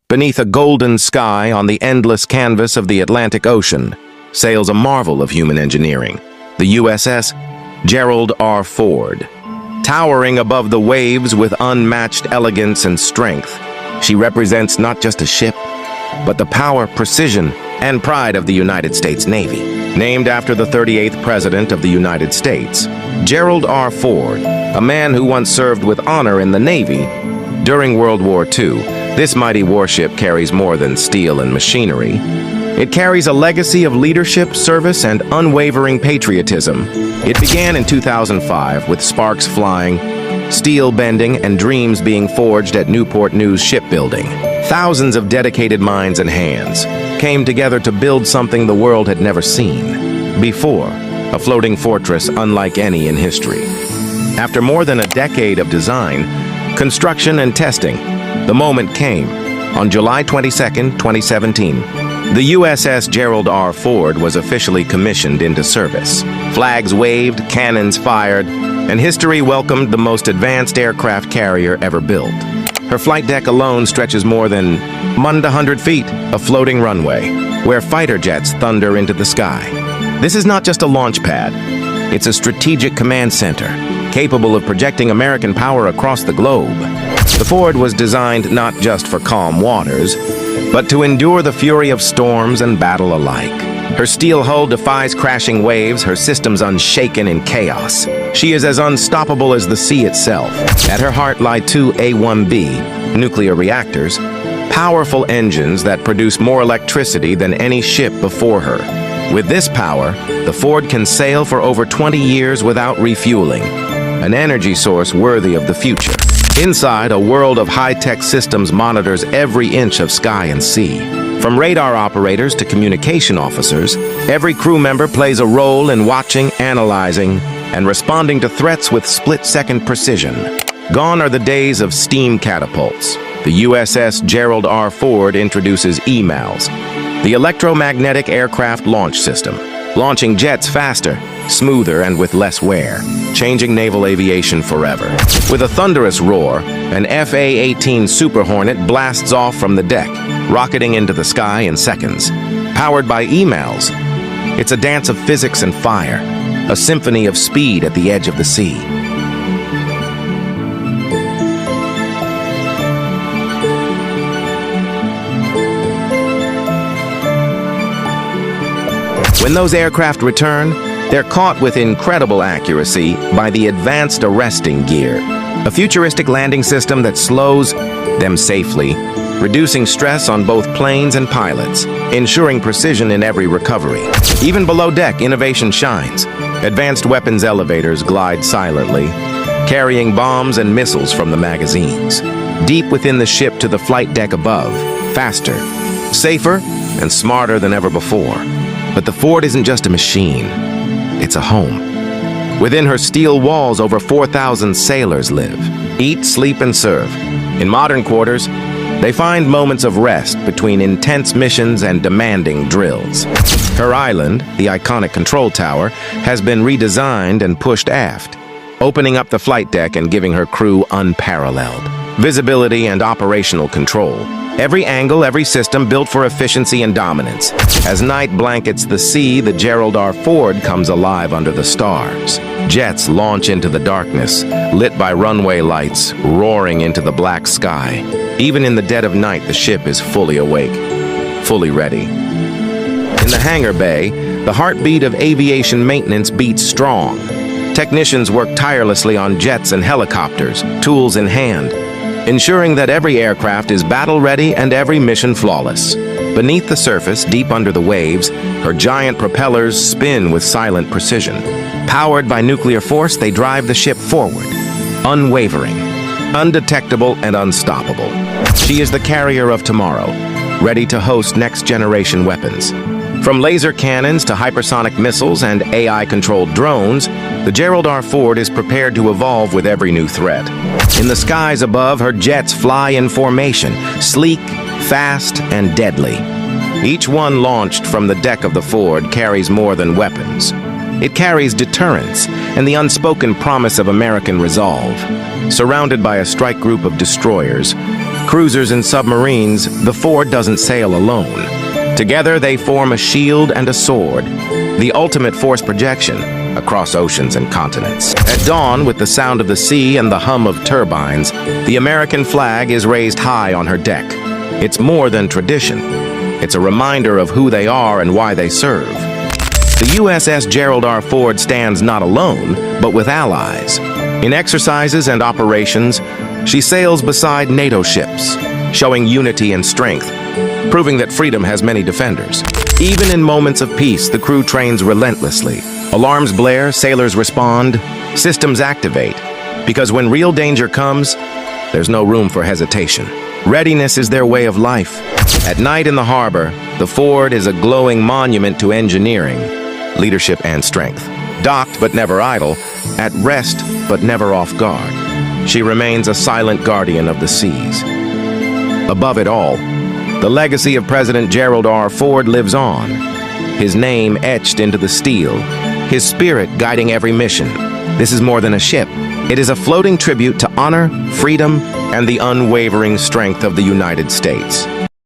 Beneath a golden sky on the endless canvas of the Atlantic Ocean sails a marvel of human engineering, the USS Gerald R. Ford. Towering above the waves with unmatched elegance and strength, she represents not just a ship, but the power, precision, and pride of the United States Navy. Named after the 38th President of the United States, Gerald R. Ford, a man who once served with honor in the Navy during World War II, this mighty warship carries more than steel and machinery. It carries a legacy of leadership, service, and unwavering patriotism. It began in 2005 with sparks flying, steel bending, and dreams being forged at Newport News Shipbuilding. Thousands of dedicated minds and hands came together to build something the world had never seen before, a floating fortress unlike any in history. After more than a decade of design, construction, and testing, the moment came. On July 22, 2017, the USS Gerald R. Ford was officially commissioned into service. Flags waved, cannons fired, and history welcomed the most advanced aircraft carrier ever built. Her flight deck alone stretches more than 100 feet, a floating runway, where fighter jets thunder into the sky. This is not just a launch pad. It's a strategic command center, capable of projecting American power across the globe. The Ford was designed not just for calm waters, but to endure the fury of storms and battle alike. Her steel hull defies crashing waves, her systems unshaken in chaos. She is as unstoppable as the sea itself. At her heart lie two A-1B nuclear reactors, powerful engines that produce more electricity than any ship before her. With this power, the Ford can sail for over 20 years without refueling, an energy source worthy of the future. Inside, a world of high-tech systems monitors every inch of sky and sea. From radar operators to communication officers, every crew member plays a role in watching, analyzing, and responding to threats with split-second precision. Gone are the days of steam catapults. The USS Gerald R. Ford introduces EMALS, the Electromagnetic Aircraft Launch System, launching jets faster, smoother, and with less wear, changing naval aviation forever. With a thunderous roar, an FA-18 Super Hornet blasts off from the deck, rocketing into the sky in seconds. Powered by EMALS, it's a dance of physics and fire, a symphony of speed at the edge of the sea. When those aircraft return, they're caught with incredible accuracy by the Advanced Arresting Gear, a futuristic landing system that slows them safely, reducing stress on both planes and pilots, ensuring precision in every recovery. Even below deck, innovation shines. Advanced weapons elevators glide silently, carrying bombs and missiles from the magazines. Deep within the ship to the flight deck above, faster, safer, and smarter than ever before. But the Ford isn't just a machine, it's a home. Within her steel walls, over 4,000 sailors live, eat, sleep, and serve. In modern quarters, they find moments of rest between intense missions and demanding drills. Her island, the iconic control tower, has been redesigned and pushed aft, opening up the flight deck and giving her crew unparalleled visibility and operational control. Every angle, every system built for efficiency and dominance. As night blankets the sea, the Gerald R. Ford comes alive under the stars. Jets launch into the darkness, lit by runway lights, roaring into the black sky. Even in the dead of night, the ship is fully awake, fully ready. In the hangar bay, the heartbeat of aviation maintenance beats strong. Technicians work tirelessly on jets and helicopters, tools in hand, ensuring that every aircraft is battle-ready and every mission flawless. Beneath the surface, deep under the waves, her giant propellers spin with silent precision. Powered by nuclear force, they drive the ship forward, unwavering, undetectable, and unstoppable. She is the carrier of tomorrow, ready to host next-generation weapons. From laser cannons to hypersonic missiles and AI-controlled drones, the Gerald R. Ford is prepared to evolve with every new threat. In the skies above, her jets fly in formation, sleek, fast, and deadly. Each one launched from the deck of the Ford carries more than weapons. It carries deterrence and the unspoken promise of American resolve. Surrounded by a strike group of destroyers, Cruisers and submarines, the Ford doesn't sail alone. Together, they form a shield and a sword, the ultimate force projection across oceans and continents. At dawn, with the sound of the sea and the hum of turbines, the American flag is raised high on her deck. It's more than tradition. It's a reminder of who they are and why they serve. The USS Gerald R. Ford stands not alone, but with allies. In exercises and operations, she sails beside NATO ships, showing unity and strength, proving that freedom has many defenders. Even in moments of peace, the crew trains relentlessly. Alarms blare, sailors respond, systems activate. Because when real danger comes, there's no room for hesitation. Readiness is their way of life. At night in the harbor, the Ford is a glowing monument to engineering, leadership, and strength. Docked but never idle, at rest but never off guard. She remains a silent guardian of the seas. Above it all, the legacy of President Gerald R. Ford lives on, his name etched into the steel, his spirit guiding every mission. This is more than a ship. It is a floating tribute to honor, freedom, and the unwavering strength of the United States.